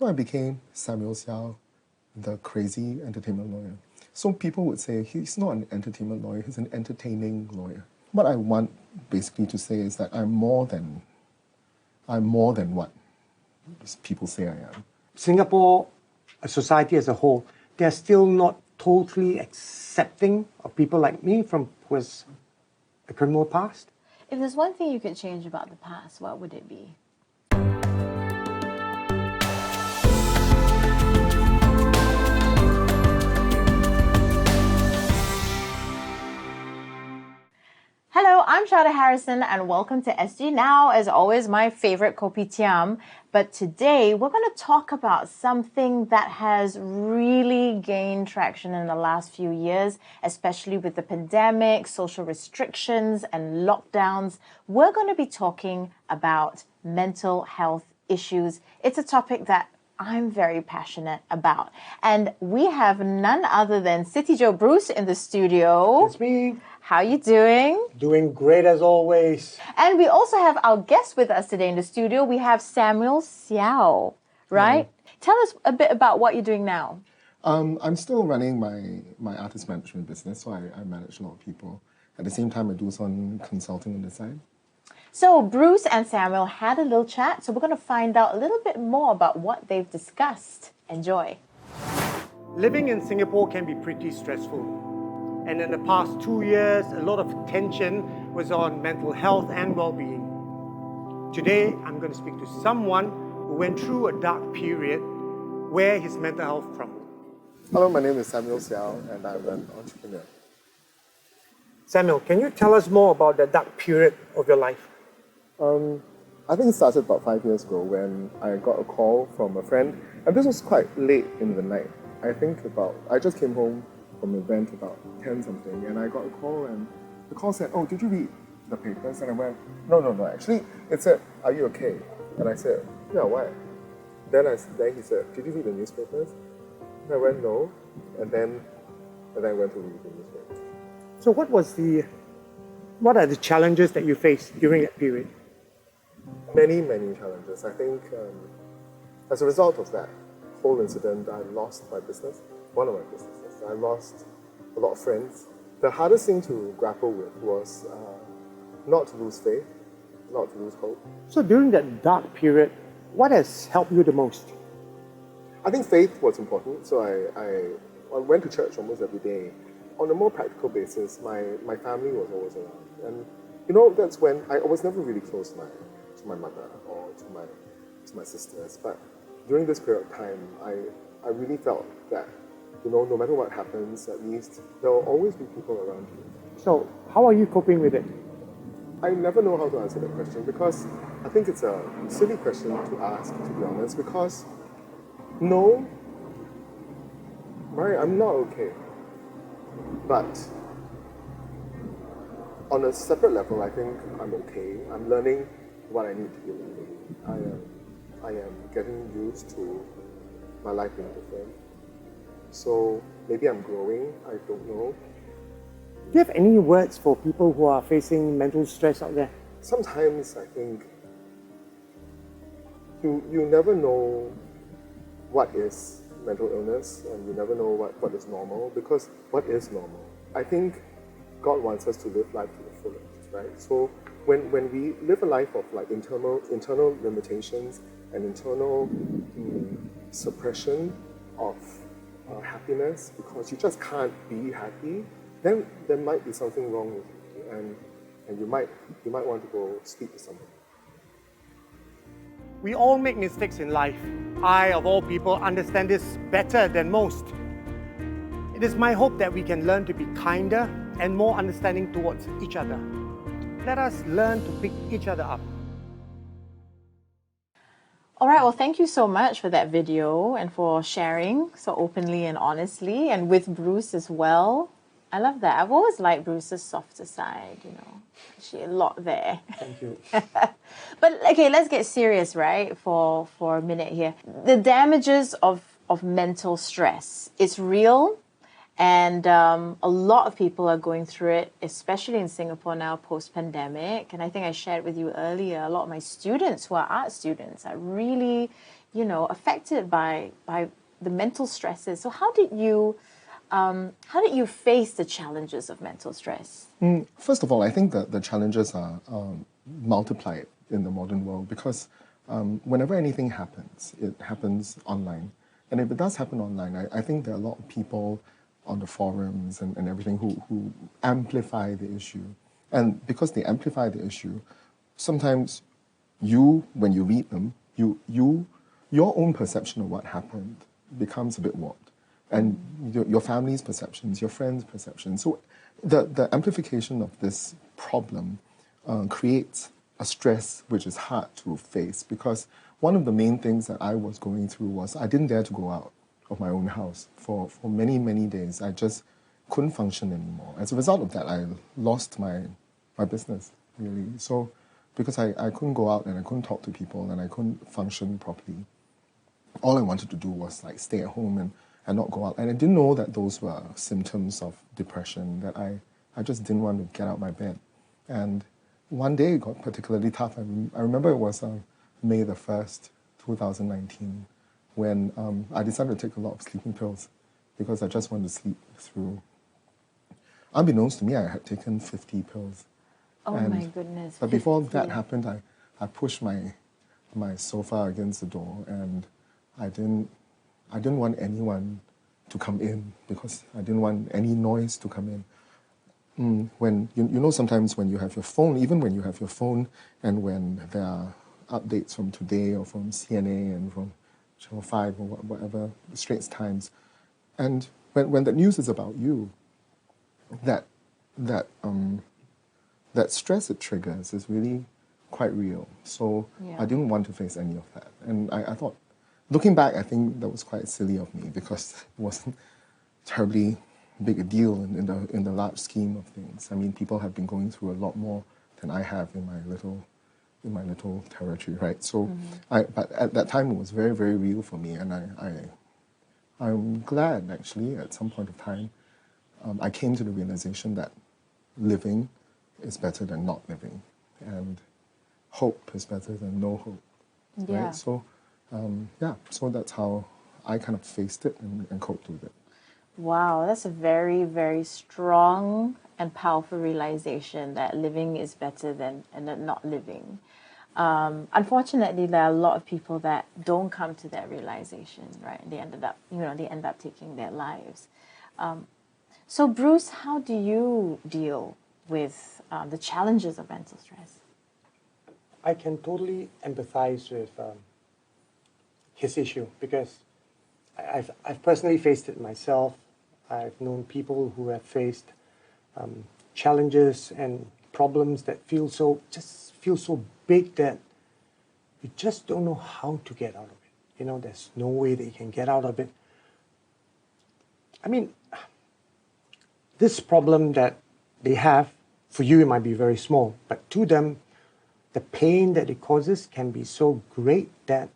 So I became Samuel Seow, the crazy entertainment lawyer. So people would say, he's not an entertainment lawyer, he's an entertaining lawyer. What I want basically to say is that I'm more than what people say I am. Singapore, a society as a whole, they're still not totally accepting of people like me who has a criminal past. If there's one thing you could change about the past, what would it be? Hello, I'm Sharda Harrison and welcome to SGNOW, as always my favorite kopitiam. But today we're going to talk about something that has really gained traction in the last few years, especially with the pandemic, social restrictions and lockdowns. We're going to be talking about mental health issues. It's a topic that I'm very passionate about. And we have none other than CityJo Bruce in the studio. It's me. How you doing? Doing great as always. And we also have our guest with us today in the studio. We have Samuel Seow, right? Tell us a bit about what you're doing now. I'm still running my artist management business, so I manage a lot of people. At the same time, I do some consulting on the side. So Bruce and Samuel had a little chat, so we're going to find out a little bit more about what they've discussed. Enjoy. Living in Singapore can be pretty stressful. And in the past 2 years, a lot of attention was on mental health and well-being. Today, I'm going to speak to someone who went through a dark period where his mental health crumbled. Hello, my name is Samuel Seow, and I'm an entrepreneur. Samuel, can you tell us more about the dark period of your life? I think it started about 5 years ago when I got a call from a friend, and this was quite late in the night. I just came home from an event about 10 something, and I got a call, and the call said, "Oh, did you read the papers?" And I went, No. Actually, it said, "Are you okay?" And I said, "Yeah, why?" Then he said, "Did you read the newspapers?" And I went, "No." And then I went to read the newspapers. So what are the challenges that you faced during that period? Many challenges. I think as a result of that whole incident, I lost my business, one of my businesses. I lost a lot of friends. The hardest thing to grapple with was not to lose faith, not to lose hope. So during that dark period, what has helped you the most? I think faith was important, so I went to church almost every day. On a more practical basis, my family was always around. And that's when I was never really close to my mother or to my sisters. But during this period of time, I really felt that no matter what happens, at least there will always be people around you. So how are you coping with it? I never know how to answer that question because I think it's a silly question to ask, to be honest, because no, Mary, I'm not okay. But on a separate level, I think I'm okay. I'm learning what I need to be learning. I am getting used to my life being different. So maybe I'm growing, I don't know. Do you have any words for people who are facing mental stress out there? Sometimes I think you never know what is mental illness, and you never know what is normal, because what is normal? I think God wants us to live life to the fullest, right? So when we live a life of like internal limitations and internal suppression of happiness because you just can't be happy, then there might be something wrong with you, and you might want to go speak to someone. We all make mistakes in life. I, of all people, understand this better than most. It is my hope that we can learn to be kinder and more understanding towards each other. Let us learn to pick each other up. All right, well, thank you so much for that video and for sharing so openly and honestly, and with Bruce as well. I love that. I've always liked Bruce's softer side, Actually, a lot there. Thank you. But okay, let's get serious, right, for a minute here. The damages of mental stress, it's real. And a lot of people are going through it, especially in Singapore now, post-pandemic. And I think I shared with you earlier, a lot of my students who are art students are really, affected by the mental stresses. So how did you face the challenges of mental stress? First of all, I think that the challenges are multiplied in the modern world because whenever anything happens, it happens online. And if it does happen online, I think there are a lot of people on the forums and everything who amplify the issue. And because they amplify the issue, sometimes when you read them, your own perception of what happened becomes a bit warped. And your family's perceptions, your friends' perceptions. So the amplification of this problem creates a stress which is hard to face, because one of the main things that I was going through was I didn't dare to go out of my own house for many, many days. I just couldn't function anymore. As a result of that, I lost my business, really. So because I couldn't go out and I couldn't talk to people and I couldn't function properly, all I wanted to do was like stay at home and not go out. And I didn't know that those were symptoms of depression, that I just didn't want to get out of my bed. And one day it got particularly tough. I remember it was May the 1st, 2019, when I decided to take a lot of sleeping pills because I just wanted to sleep through. Unbeknownst to me, I had taken 50 pills. Oh my goodness. But before that happened, I pushed my sofa against the door, and I didn't want anyone to come in because I didn't want any noise to come in. When sometimes when you have your phone, even when you have your phone, and when there are updates from Today or from CNA and from Channel 5 or whatever, Straits Times, and when the news is about you, that stress it triggers is really quite real. So I didn't want to face any of that. And I thought, looking back, I think that was quite silly of me because it wasn't terribly big a deal in the large scheme of things. I mean, people have been going through a lot more than I have in my little territory, right? So, but at that time it was very, very real for me, and I'm glad actually at some point of time I came to the realization that living is better than not living, and hope is better than no hope, right? So, so that's how I kind of faced it and coped with it. Wow, that's a very, very strong and powerful realization that living is better than not living. Unfortunately, there are a lot of people that don't come to that realization, right? They end up taking their lives. So, Bruce, how do you deal with the challenges of mental stress? I can totally empathize with his issue because I've personally faced it myself. I've known people who have faced challenges and problems that feel so big that you just don't know how to get out of it. There's no way that you can get out of it. I mean, this problem that they have, for you it might be very small, but to them, the pain that it causes can be so great that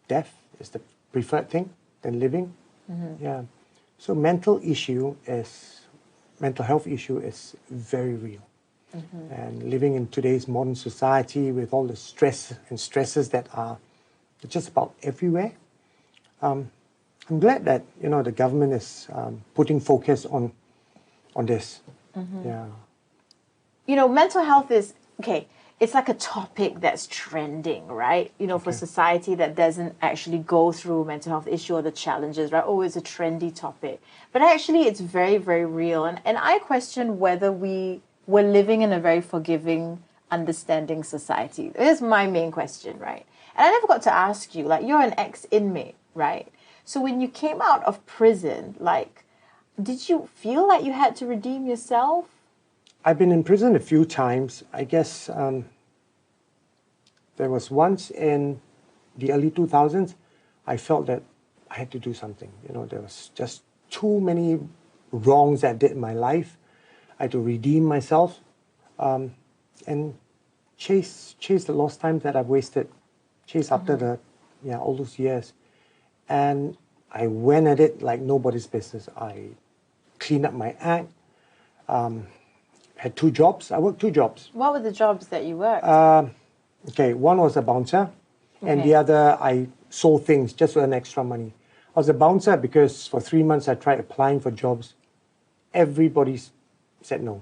death is the preferred thing than living. Yeah. So mental health issue is very real. And living in today's modern society with all the stress and stresses that are just about everywhere, I'm glad that the government is putting focus on this. Yeah. Mental health is it's like a topic that's trending, right? For society that doesn't actually go through mental health issue or the challenges, right? Oh, it's a trendy topic. But actually, it's very, very real. And I question whether we're living in a very forgiving, understanding society. Here's my main question, right? And I never got to ask you, you're an ex-inmate, right? So when you came out of prison, did you feel like you had to redeem yourself? I've been in prison a few times. I guess there was once in the early 2000s, I felt that I had to do something. There was just too many wrongs that I did in my life. I had to redeem myself and chase the lost time that I've wasted. Chase after all those years. And I went at it like nobody's business. I cleaned up my act. Had 2 jobs. I worked 2 jobs. What were the jobs that you worked? One was a bouncer, and the other I sold things just to earn extra money. I was a bouncer because for 3 months I tried applying for jobs. Everybody said no,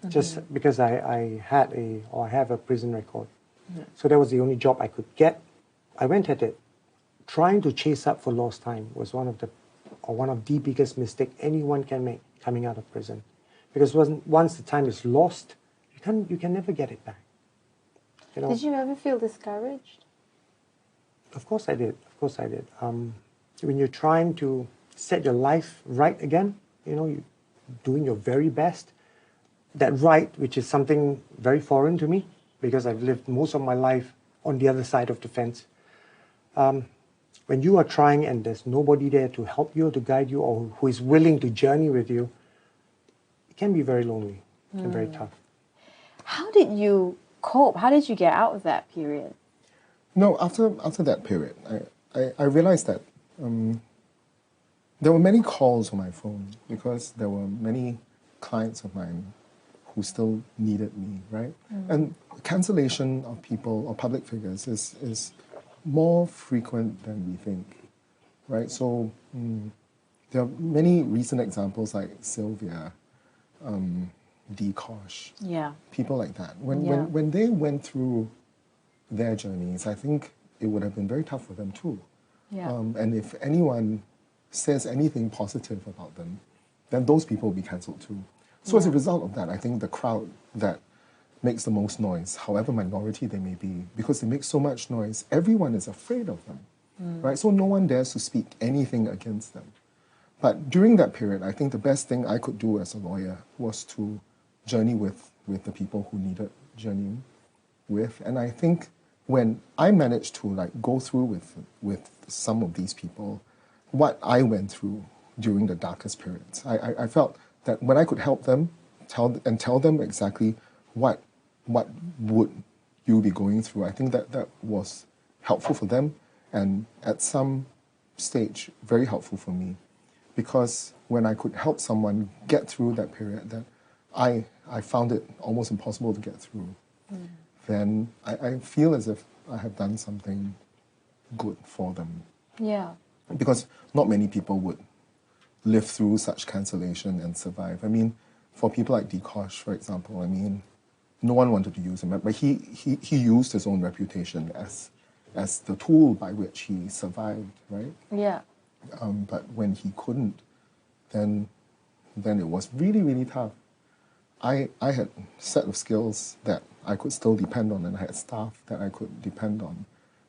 just because I have a prison record. So that was the only job I could get. I went at it. Trying to chase up for lost time was one of the biggest mistake anyone can make coming out of prison, because once the time is lost, you can never get it back. You know? Did you ever feel discouraged? Of course I did. Of course I did. When you're trying to set your life right again, you know, you're doing your very best. That right, which is something very foreign to me, because I've lived most of my life on the other side of the fence. When you are trying and there's nobody there to help you, to guide you, or who is willing to journey with you, it can be very lonely and very tough. How did you cope? How did you get out of that period? No, after that period, I realized that there were many calls on my phone because there were many clients of mine who still needed me, right? And cancellation of people or public figures is more frequent than we think, right? So there are many recent examples like Sylvia, Dekosh, people like that. When they went through their journeys, I think it would have been very tough for them too. And if anyone says anything positive about them, then those people will be cancelled too. So as a result of that, I think the crowd that makes the most noise, however minority they may be, because they make so much noise, everyone is afraid of them, right? So no one dares to speak anything against them. But during that period, I think the best thing I could do as a lawyer was to journey with the people who needed journeying with. And I think when I managed to like go through with some of these people, what I went through during the darkest periods, I felt that when I could help them, tell them exactly what would you be going through, I think that was helpful for them, and at some stage, very helpful for me. Because when I could help someone get through that period that I found it almost impossible to get through, then I feel as if I have done something good for them. Yeah. Because not many people would live through such cancellation and survive. I mean, for people like Dekosh, for example, I mean, no one wanted to use him, but he used his own reputation as the tool by which he survived, right? Yeah. But when he couldn't, then it was really, really tough. I had a set of skills that I could still depend on, and I had staff that I could depend on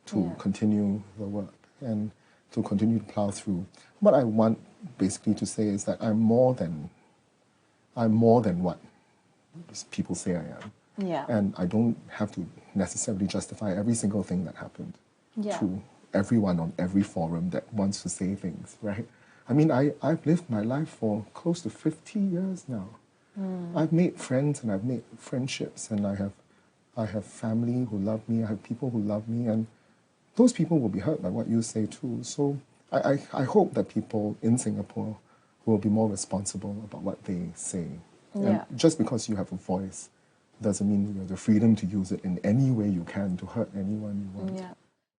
to continue the work and to continue to plow through. What I want basically to say is that I'm more than what people say I am. Yeah. And I don't have to necessarily justify every single thing that happened to everyone on every forum that wants to say things, right? I mean, I've lived my life for close to 50 years now. I've made friends and I've made friendships, and I have family who love me, I have people who love me, and those people will be hurt by what you say too. So I hope that people in Singapore will be more responsible about what they say. And just because you have a voice doesn't mean you have the freedom to use it in any way you can to hurt anyone you want. Yeah.